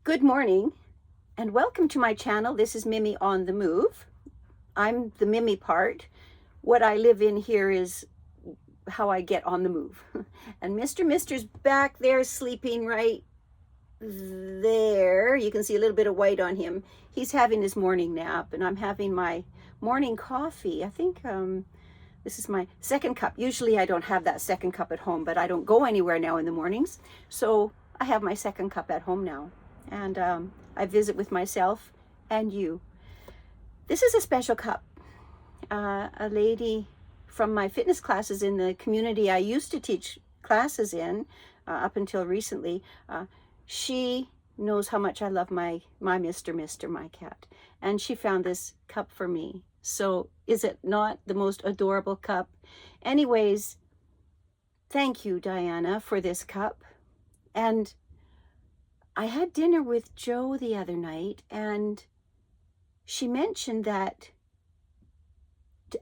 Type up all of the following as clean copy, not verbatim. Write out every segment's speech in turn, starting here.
Good morning and welcome to my channel. This is Mimi on the Move. I'm the Mimi part. What I live in here is how I get on the move. And Mister's back there sleeping right there. You can see a little bit of white on him. He's having his morning nap and I'm having my morning coffee. I think this is my second cup. Usually I don't have that second cup at home, but I don't go anywhere now in the mornings. So I have my second cup at home now. And I visit with myself and you. This is a special cup. A lady from my fitness classes in the community I used to teach classes in up until recently, she knows how much I love my Mister, my cat. And she found this cup for me. So is it not the most adorable cup? Anyways, thank you, Diana, for this cup. And I had dinner with Joe the other night, and she mentioned that,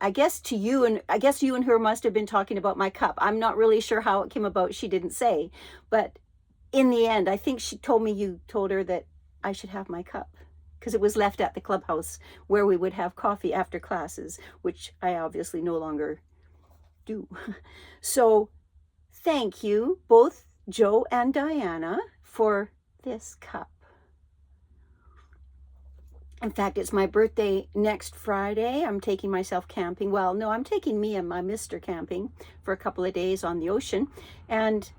I guess you and her must have been talking about my cup. I'm not really sure how it came about. She didn't say, but in the end, I think she told me you told her that I should have my cup because it was left at the clubhouse where we would have coffee after classes, which I obviously no longer do. So thank you, both Joe and Diana, for this cup. In fact, it's my birthday next Friday. I'm taking myself camping. Well, no, I'm taking me and my Mister camping for a couple of days on the ocean. And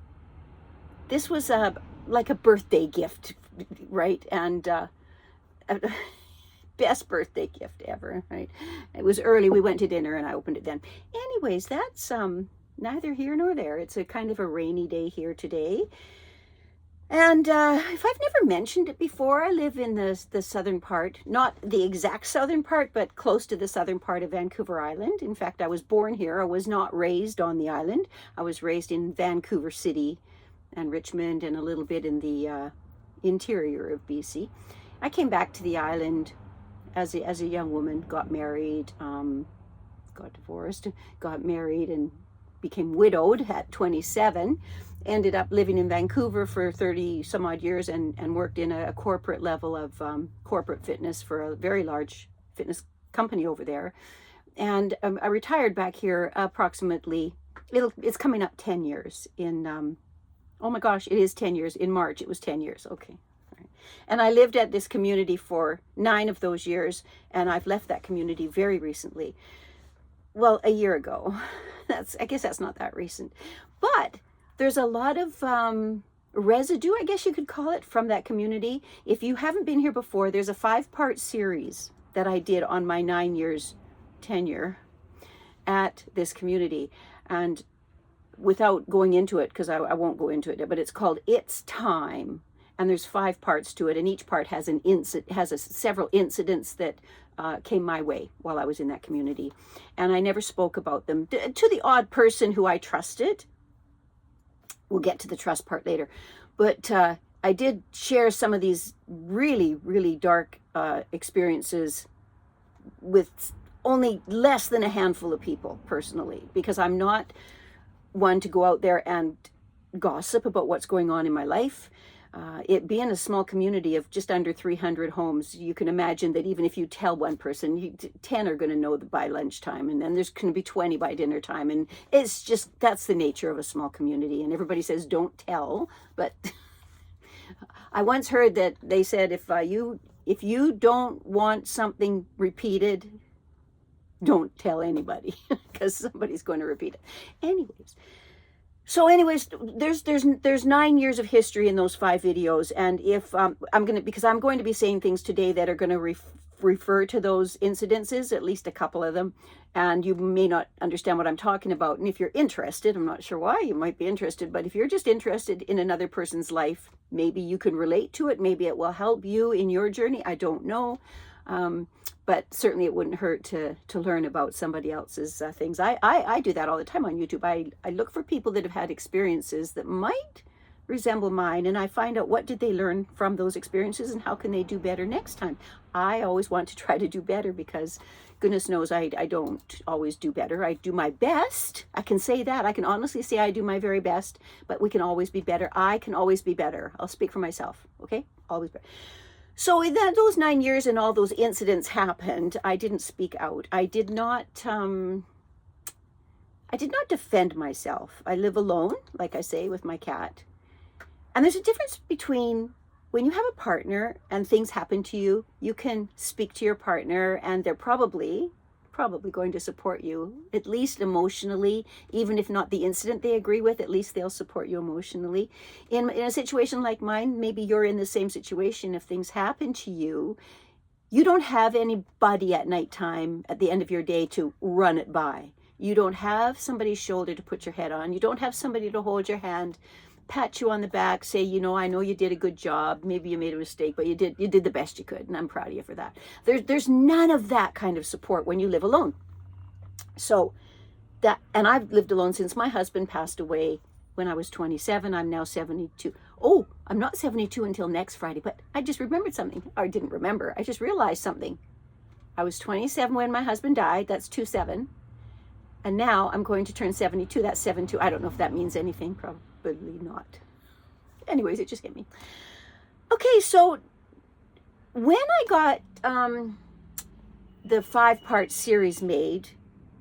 this was like a birthday gift, right? And best birthday gift ever, right? It was early. We went to dinner and I opened it then. Anyways, that's neither here nor there. It's a kind of a rainy day here today. And if I've never mentioned it before, I live in the southern part, not the exact southern part, but close to the southern part of Vancouver Island. In fact, I was born here. I was not raised on the island. I was raised in Vancouver City and Richmond and a little bit in the interior of BC. I came back to the island as a young woman, got married, got divorced, got married and became widowed at 27. Ended up living in Vancouver for 30 some odd years and worked in a corporate level of corporate fitness for a very large fitness company over there. And I retired back here approximately, it's coming up 10 years in, oh my gosh, it is 10 years. In March, it was 10 years. Okay. All right. And I lived at this community for 9 of those years, and I've left that community very recently. Well, a year ago. I guess that's not that recent. But there's a lot of residue, I guess you could call it, from that community. If you haven't been here before, there's a 5-part series that I did on my 9 years tenure at this community. And without going into it, because I won't go into it, but it's called It's Time. And there's 5 parts to it, and each part has several incidents that came my way while I was in that community. And I never spoke about them to the odd person who I trusted. We'll get to the trust part later. But I did share some of these really, really dark experiences with only less than a handful of people personally, because I'm not one to go out there and gossip about what's going on in my life. It being a small community of just under 300 homes, you can imagine that even if you tell one person, 10 are going to know by lunchtime, and then there's going to be 20 by dinner time. And it's just, that's the nature of a small community. And everybody says, don't tell. But I once heard that they said, if you don't want something repeated, don't tell anybody, because somebody's going to repeat it. Anyways, there's 9 years of history in those 5 videos, and if I'm going to be saying things today that are going to refer to those incidences, at least a couple of them, and you may not understand what I'm talking about. And if you're interested, I'm not sure why you might be interested, but if you're just interested in another person's life, maybe you can relate to it. Maybe it will help you in your journey. I don't know. But certainly it wouldn't hurt to learn about somebody else's things. I do that all the time on YouTube. I look for people that have had experiences that might resemble mine, and I find out what did they learn from those experiences and how can they do better next time. I always want to try to do better because goodness knows I don't always do better. I do my best. I can say that. I can honestly say I do my very best, but we can always be better. I can always be better. I'll speak for myself, okay? always. So in those 9 years and all those incidents happened, I didn't speak out. I did not defend myself. I live alone, like I say, with my cat. And there's a difference between when you have a partner and things happen to you, you can speak to your partner and they're probably going to support you, at least emotionally, even if not the incident they agree with, at least they'll support you emotionally. In a situation like mine, maybe you're in the same situation. If things happen to you, you don't have anybody at nighttime at the end of your day to run it by. You don't have somebody's shoulder to put your head on. You don't have somebody to hold your hand, pat you on the back, say, you know, I know you did a good job. Maybe you made a mistake, but you did the best you could, and I'm proud of you for that. There's none of that kind of support when you live alone. So that, and I've lived alone since my husband passed away when I was 27. I'm now 72. Oh, I'm not 72 until next Friday, but I just remembered something. Or I didn't remember. I just realized something. I was 27 when my husband died. That's 27. And now I'm going to turn 72. That's 7-2. I don't know if that means anything. Probably not. Anyways, it just hit me. Okay, so when I got the 5-part series made,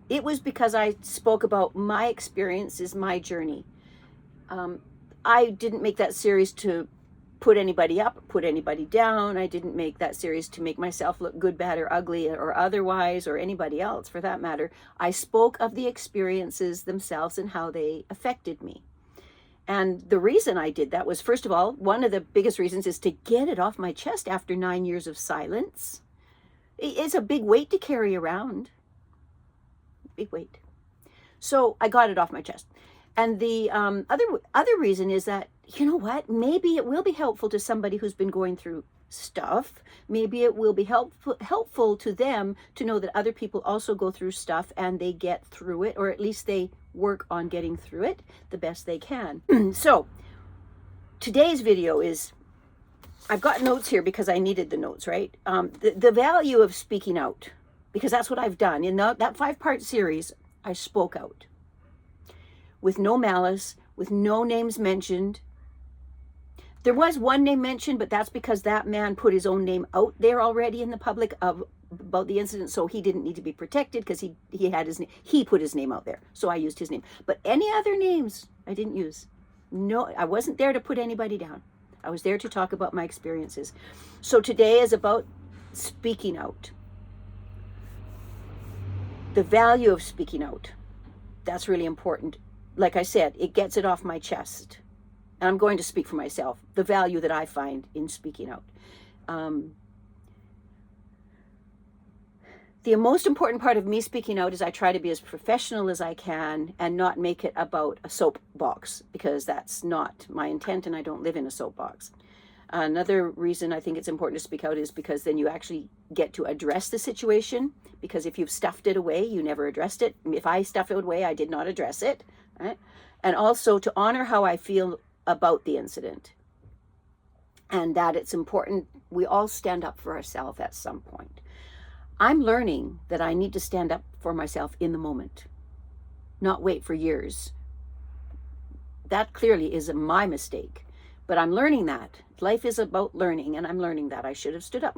it was because I spoke about my experiences, my journey. I didn't make that series to put anybody up, put anybody down. I didn't make that series to make myself look good, bad, or ugly, or otherwise, or anybody else for that matter. I spoke of the experiences themselves and how they affected me. And the reason I did that was, first of all, one of the biggest reasons is to get it off my chest after 9 years of silence. It's a big weight to carry around. Big weight. So I got it off my chest. And the other reason is that, you know what, maybe it will be helpful to somebody who's been going through stuff. Maybe it will be helpful to them to know that other people also go through stuff and they get through it, or at least they work on getting through it the best they can. So today's video is, I've got notes here because I needed the notes, right? The value of speaking out, because that's what I've done. In that 5-part series, I spoke out. With no malice, with no names mentioned. There was one name mentioned, but that's because that man put his own name out there already in the public about the incident, so he didn't need to be protected because he had his name. He put his name out there, so I used his name. But any other names I didn't use. No, I wasn't there to put anybody down. I was there to talk about my experiences. So today is about speaking out. The value of speaking out. That's really important. Like I said, it gets it off my chest. And I'm going to speak for myself. The value that I find in speaking out. The most important part of me speaking out is I try to be as professional as I can and not make it about a soapbox, because that's not my intent and I don't live in a soapbox. Another reason I think it's important to speak out is because then you actually get to address the situation, because if you've stuffed it away, you never addressed it. If I stuffed it away, I did not address it. Right? And also to honor how I feel about the incident. And that it's important we all stand up for ourselves at some point. I'm learning that I need to stand up for myself in the moment, not wait for years. That clearly is my mistake, but I'm learning that. Life is about learning, and I'm learning that I should have stood up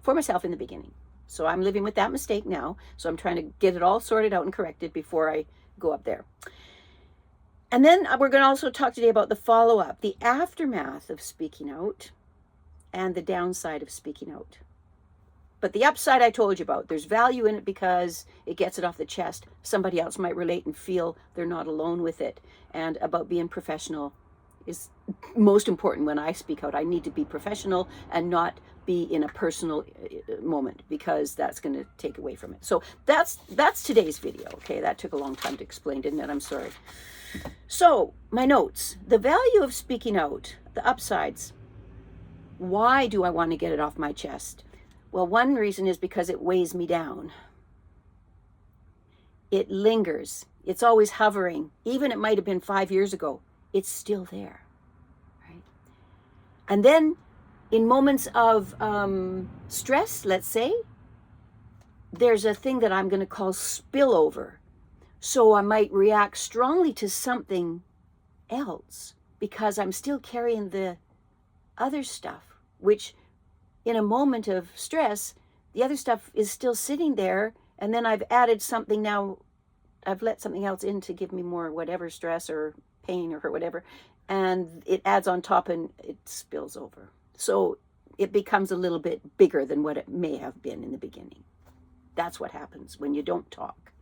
for myself in the beginning. So I'm living with that mistake now. So I'm trying to get it all sorted out and corrected before I go up there. And then we're going to also talk today about the follow-up, the aftermath of speaking out, and the downside of speaking out. But the upside I told you about, there's value in it because it gets it off the chest. Somebody else might relate and feel they're not alone with it. And about being professional is most important when I speak out. I need to be professional and not be in a personal moment, because that's going to take away from it. So that's today's video. Okay, that took a long time to explain, didn't it? I'm sorry. So my notes, the value of speaking out, the upsides. Why do I want to get it off my chest? Well, one reason is because it weighs me down. It lingers. It's always hovering. Even it might have been 5 years ago. It's still there, right? And then in moments of stress, let's say, there's a thing that I'm going to call spillover. So I might react strongly to something else because I'm still carrying the other stuff which in a moment of stress, the other stuff is still sitting there. And then I've added something now. I've let something else in to give me more whatever stress or pain or whatever. And it adds on top and it spills over. So it becomes a little bit bigger than what it may have been in the beginning. That's what happens when you don't talk.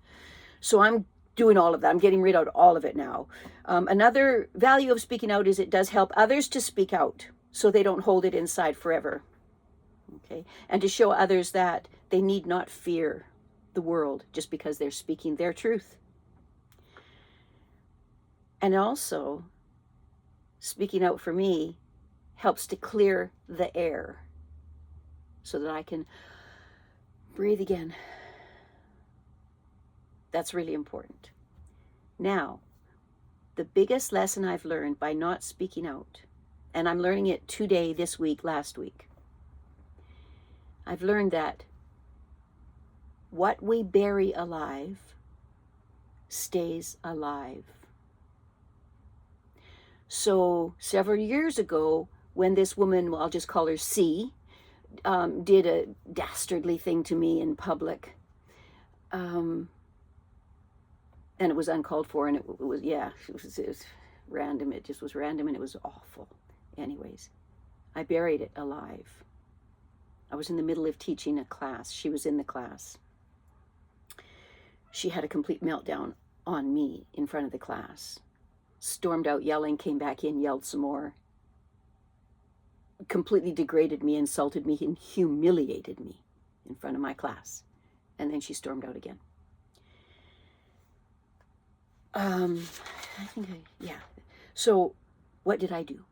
So I'm doing all of that. I'm getting rid of all of it now. Another value of speaking out is it does help others to speak out so they don't hold it inside forever. Okay, and to show others that they need not fear the world just because they're speaking their truth. And also, speaking out for me helps to clear the air so that I can breathe again. That's really important. Now, the biggest lesson I've learned by not speaking out, and I'm learning it today, this week, last week, I've learned that what we bury alive stays alive. So several years ago, when this woman, well, I'll just call her C, did a dastardly thing to me in public, and it was uncalled for, and it was random. It just was random, and it was awful. Anyways, I buried it alive. I was in the middle of teaching a class. She was in the class. She had a complete meltdown on me in front of the class. Stormed out yelling, came back in, yelled some more. Completely degraded me, insulted me, and humiliated me in front of my class. And then she stormed out again. So what did I do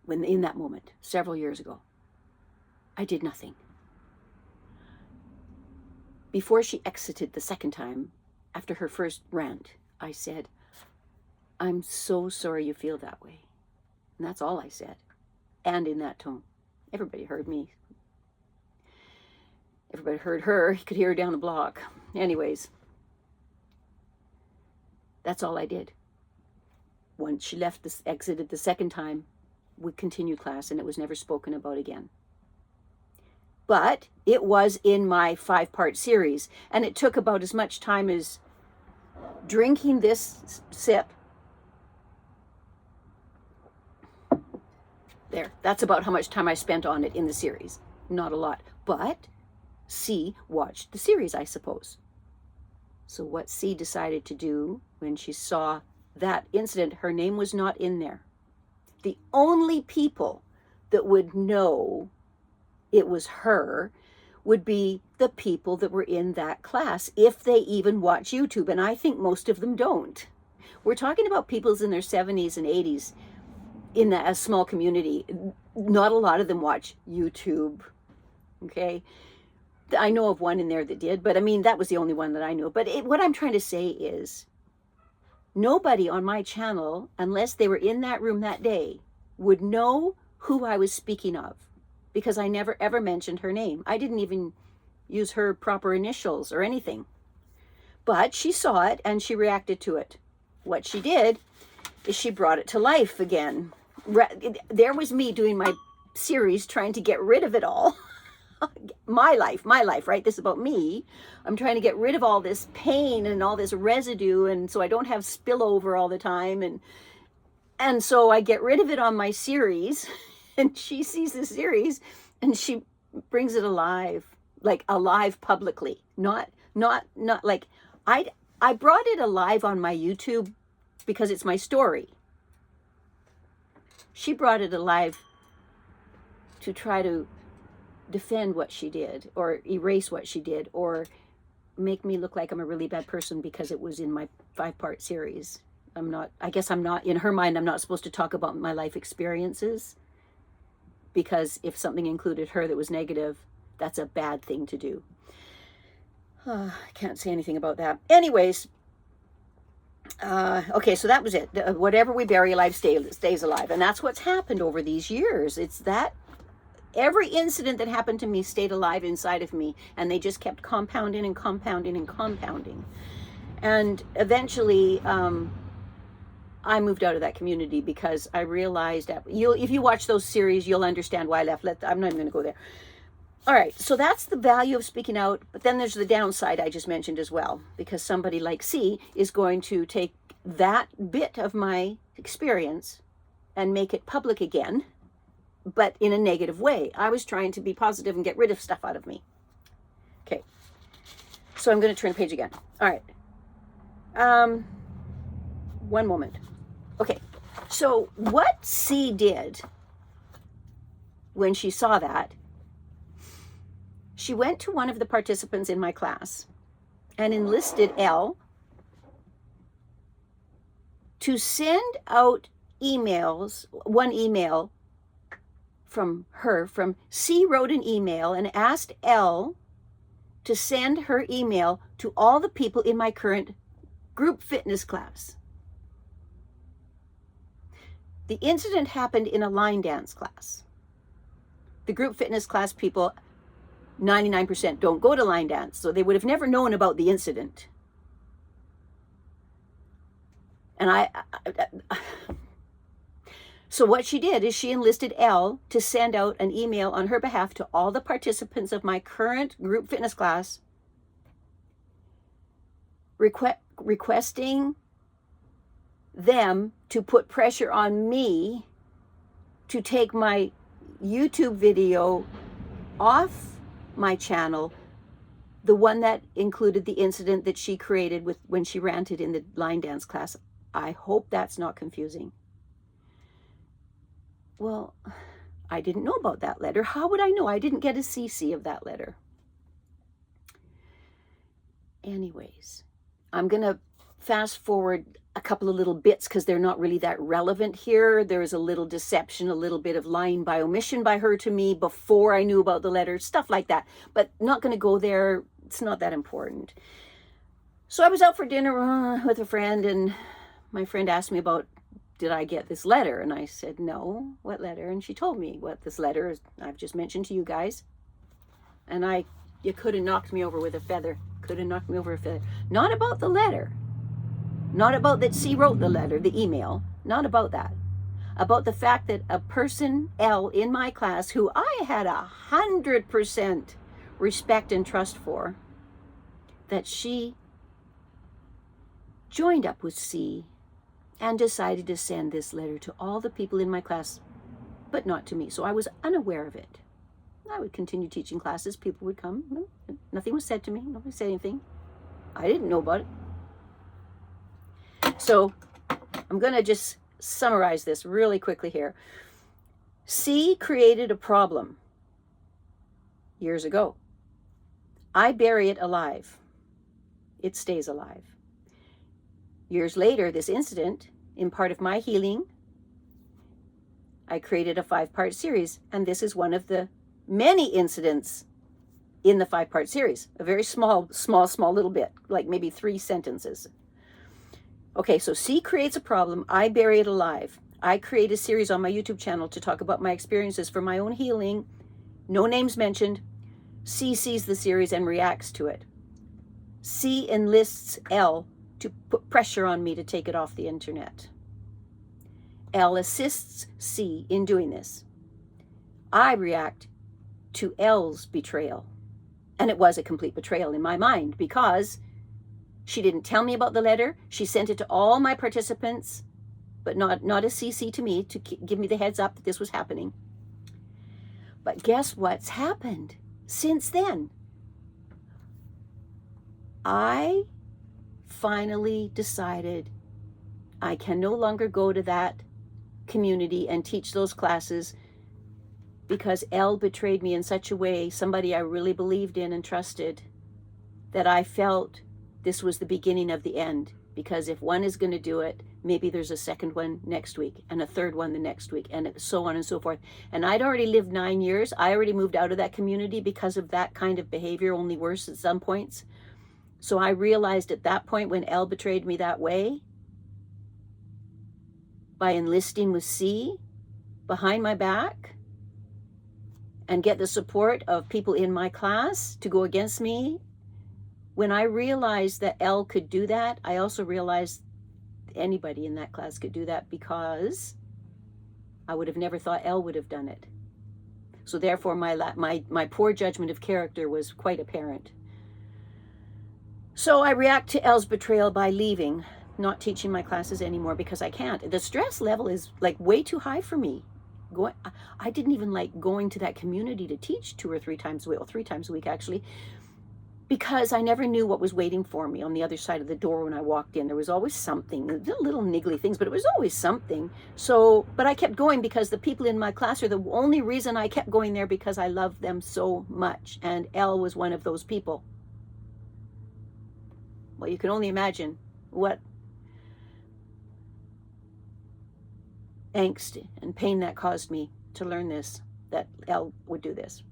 when in that moment, several years ago? I did nothing. Before she exited the second time, after her first rant, I said, "I'm so sorry you feel that way." And that's all I said. And in that tone. Everybody heard me. Everybody heard her. You could hear her down the block. Anyways, that's all I did. When she exited the second time, we continued class, and it was never spoken about again. But it was in my 5-part series, and it took about as much time as drinking this sip. There, that's about how much time I spent on it in the series. Not a lot, but C watched the series, I suppose. So what C decided to do when she saw that incident, her name was not in there. The only people that would know it was her would be the people that were in that class, if they even watch YouTube, and I think most of them don't. We're talking about people's in their 70s and 80s in a small community. Not a lot of them watch YouTube, okay? I know of one in there that did, but I mean, that was the only one that I knew. But what I'm trying to say is, nobody on my channel, unless they were in that room that day, would know who I was speaking of, because I never ever mentioned her name. I didn't even use her proper initials or anything. But she saw it and she reacted to it. What she did is she brought it to life again. There was me doing my series trying to get rid of it all. my life, right? This is about me. I'm trying to get rid of all this pain and all this residue, and so I don't have spillover all the time. And so I get rid of it on my series, and she sees the series and she brings it alive, like alive publicly. Not like I brought it alive on my YouTube because it's my story. She brought it alive to try to defend what she did, or erase what she did, or make me look like I'm a really bad person because it was in my 5-part series. I guess I'm not, in her mind, I'm not supposed to talk about my life experiences, because if something included her that was negative, that's a bad thing to do. I can't say anything about that. Anyways, okay, so that was it. Whatever we bury alive stays alive. And that's what's happened over these years. It's that every incident that happened to me stayed alive inside of me, and they just kept compounding and compounding and compounding. And eventually, I moved out of that community because I realized that if you watch those series, you'll understand why I left. I'm not even going to go there. All right, so that's the value of speaking out, but then there's the downside I just mentioned as well, because somebody like C is going to take that bit of my experience and make it public again, but in a negative way. I was trying to be positive and get rid of stuff out of me. Okay, so I'm going to turn the page again. All right. One moment. Okay, so what C did when she saw that, she went to one of the participants in my class and enlisted L to send out emails, one email from her, from C wrote an email and asked L to send her email to all the people in my current group fitness class. The incident happened in a line dance class. The group fitness class people, 99% don't go to line dance, so they would have never known about the incident. And so what she did is she enlisted L to send out an email on her behalf to all the participants of my current group fitness class, requesting them to put pressure on me to take my YouTube video off my channel, the one that included the incident that she created with when she ranted in the line dance class. I hope that's not confusing. Well, I didn't know about that letter. How would I know? I didn't get a CC of that letter. Anyways, I'm going to fast forward a couple of little bits because they're not really that relevant here. There is a little deception, a little bit of lying by omission by her to me before I knew about the letter, stuff like that. But not going to go there. It's not that important. So I was out for dinner with a friend, and my friend asked me about, did I get this letter? And I said, no. What letter? And she told me what this letter is. I've just mentioned to you guys. And you could have knocked me over with a feather. Could have knocked me over a feather. Not about the letter. Not about that C wrote the letter, the email. Not about that. About the fact that a person, L, in my class, who I had 100% respect and trust for, that she joined up with C and decided to send this letter to all the people in my class, but not to me. So I was unaware of it. I would continue teaching classes. People would come. Nothing was said to me. Nobody said anything. I didn't know about it. So I'm going to just summarize this really quickly here. C created a problem years ago. I bury it alive. It stays alive. Years later, this incident, in part of my healing, I created a 5-part series, and this is one of the many incidents in the 5-part series. A very small little bit, like maybe 3 sentences. Okay, so C creates a problem, I bury it alive. I create a series on my YouTube channel to talk about my experiences for my own healing. No names mentioned. C sees the series and reacts to it. C enlists L to put pressure on me to take it off the internet. L assists C in doing this. I react to L's betrayal. And it was a complete betrayal in my mind because she didn't tell me about the letter. She sent it to all my participants, but not a CC to me to give me the heads up that this was happening. But guess what's happened since then? I finally decided I can no longer go to that community and teach those classes because L betrayed me in such a way, somebody I really believed in and trusted, that I felt this was the beginning of the end. Because if one is going to do it, maybe there's a second one next week and a third one the next week and so on and so forth. And I'd already lived 9 years. I already moved out of that community because of that kind of behavior, only worse at some points. So I realized at that point when L betrayed me that way, by enlisting with C behind my back and get the support of people in my class to go against me, when I realized that L could do that, I also realized anybody in that class could do that, because I would have never thought Elle would have done it. So therefore, my poor judgment of character was quite apparent. So I react to Elle's betrayal by leaving, not teaching my classes anymore, because I can't. The stress level is like way too high for me. I didn't even like going to that community to teach 2 or 3 times a week, well, 3 times a week actually, because I never knew what was waiting for me on the other side of the door when I walked in. There was always something, little niggly things, but it was always something. So, but I kept going because the people in my class are the only reason I kept going there, because I loved them so much. And Elle was one of those people. Well, you can only imagine what angst and pain that caused me to learn this, that Elle would do this.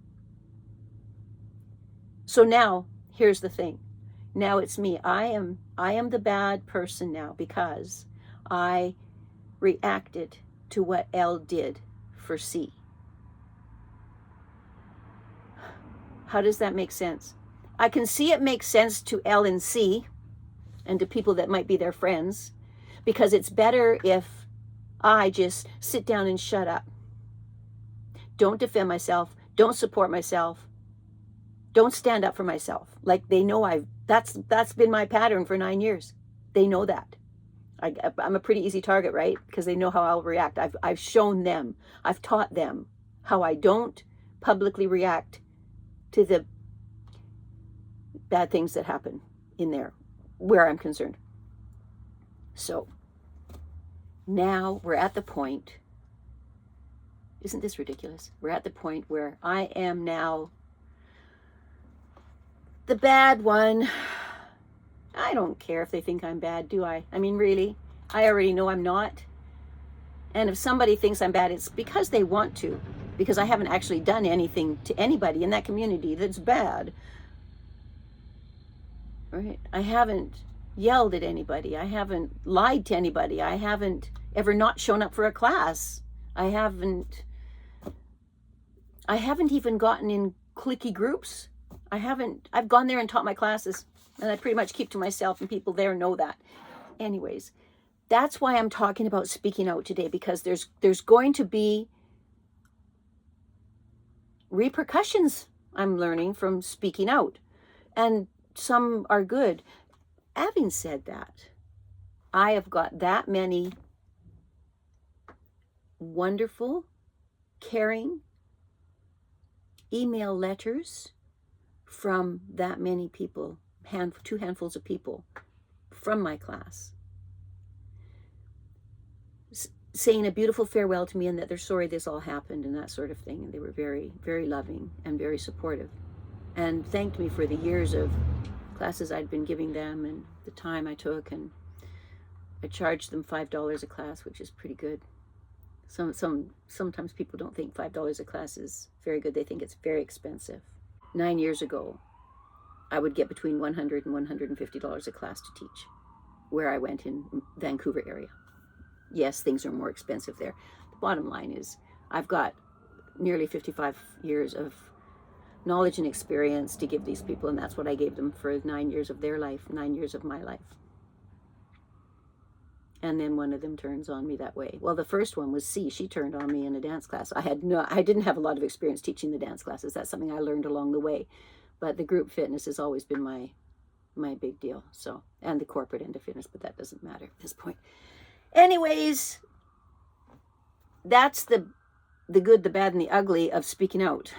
So now, here's the thing. Now it's me. I am the bad person now, because I reacted to what Elle did for C. How does that make sense? I can see it makes sense to L and C and to people that might be their friends, because it's better if I just sit down and shut up. Don't defend myself. Don't support myself. Don't stand up for myself. Like, they know that's been my pattern for 9 years. They know that. I'm a pretty easy target, right? Because they know how I'll react. I've shown them. I've taught them how I don't publicly react to the bad things that happen in there, where I'm concerned. So now we're at the point, isn't this ridiculous? We're at the point where I am now the bad one. I don't care if they think I'm bad, do I? I mean, really, I already know I'm not. And if somebody thinks I'm bad, it's because they want to, because I haven't actually done anything to anybody in that community that's bad. Right? I haven't yelled at anybody. I haven't lied to anybody. I haven't ever not shown up for a class. I haven't even gotten in cliquey groups. I've gone there and taught my classes, and I pretty much keep to myself, and people there know that. Anyways, that's why I'm talking about speaking out today, because there's going to be repercussions, I'm learning, from speaking out. And some are good. Having said that, I have got that many wonderful, caring email letters from that many people, 2 handfuls of people from my class, saying a beautiful farewell to me, and that they're sorry this all happened and that sort of thing. And they were very, very loving and very supportive, and thanked me for the years of classes I'd been giving them and the time I took. And I charged them $5 a class, which is pretty good. Sometimes people don't think $5 a class is very good. They think it's very expensive. 9 years ago, I would get between $100 and $150 a class to teach, where I went in Vancouver area. Yes, things are more expensive there. The bottom line is I've got nearly 55 years of knowledge and experience to give these people, and that's what I gave them for 9 years of their life, 9 years of my life. And then one of them turns on me that way. Well, the first one was C. She turned on me in a dance class. I didn't have a lot of experience teaching the dance classes. That's something I learned along the way. But the group fitness has always been my big deal. So, and the corporate end of fitness, but that doesn't matter at this point. Anyways, that's the good, the bad, and the ugly of speaking out.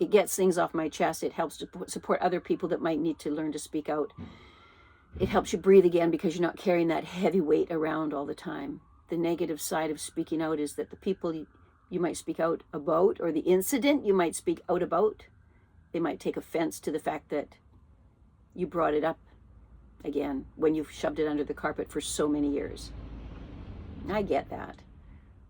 It gets things off my chest. It helps to support other people that might need to learn to speak out. It helps you breathe again, because you're not carrying that heavy weight around all the time. The negative side of speaking out is that the people you might speak out about, or the incident you might speak out about, they might take offense to the fact that you brought it up again when you've shoved it under the carpet for so many years. I get that.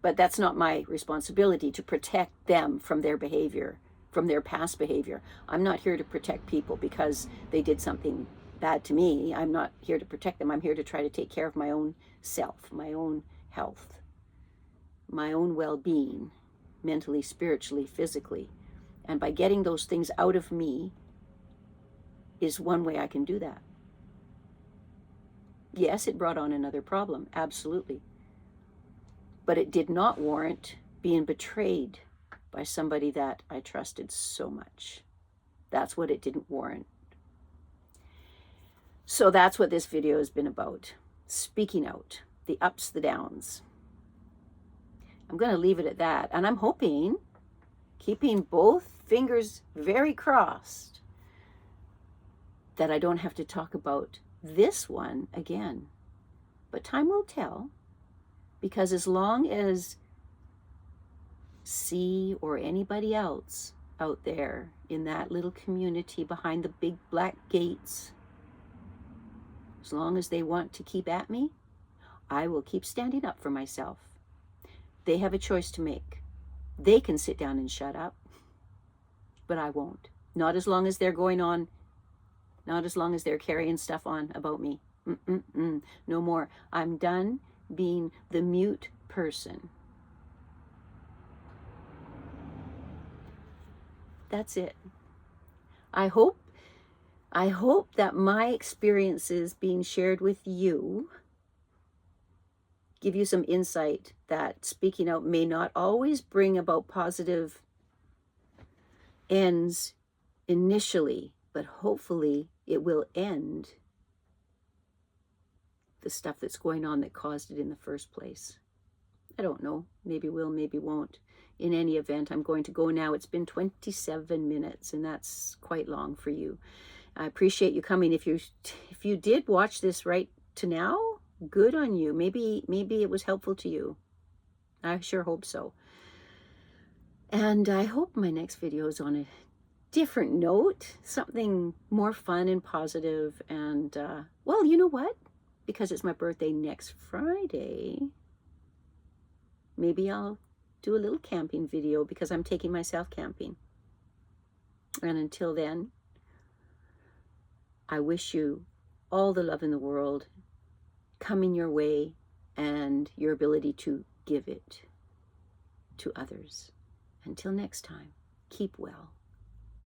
But that's not my responsibility to protect them from their behavior, from their past behavior. I'm not here to protect people because they did something bad to me. I'm not here to protect them. I'm here to try to take care of my own self, my own health, my own well-being, mentally, spiritually, physically. And by getting those things out of me is one way I can do that. Yes, it brought on another problem, absolutely. But it did not warrant being betrayed by somebody that I trusted so much. That's what it didn't warrant. So that's what this video has been about. Speaking out, the ups, the downs. I'm going to leave it at that. And I'm hoping, keeping both fingers very crossed, that I don't have to talk about this one again. But time will tell, because as long as C or anybody else out there in that little community behind the big black gates, as long as they want to keep at me, I will keep standing up for myself. They have a choice to make. They can sit down and shut up, but I won't. Not as long as they're going on, not as long as they're carrying stuff on about me. No more. I'm done being the mute person. That's it. I hope that my experiences being shared with you give you some insight that speaking out may not always bring about positive ends initially, but hopefully it will end the stuff that's going on that caused it in the first place. I don't know. Maybe will, maybe won't. In any event, I'm going to go now. It's been 27 minutes, and that's quite long for you. I appreciate you coming. If you did watch this right to now, good on you. Maybe it was helpful to you. I sure hope so. And I hope my next video is on a different note, something more fun and positive. And well, you know what? Because it's my birthday next Friday, maybe I'll do a little camping video, because I'm taking myself camping. And until then, I wish you all the love in the world coming your way, and your ability to give it to others. Until next time, keep well.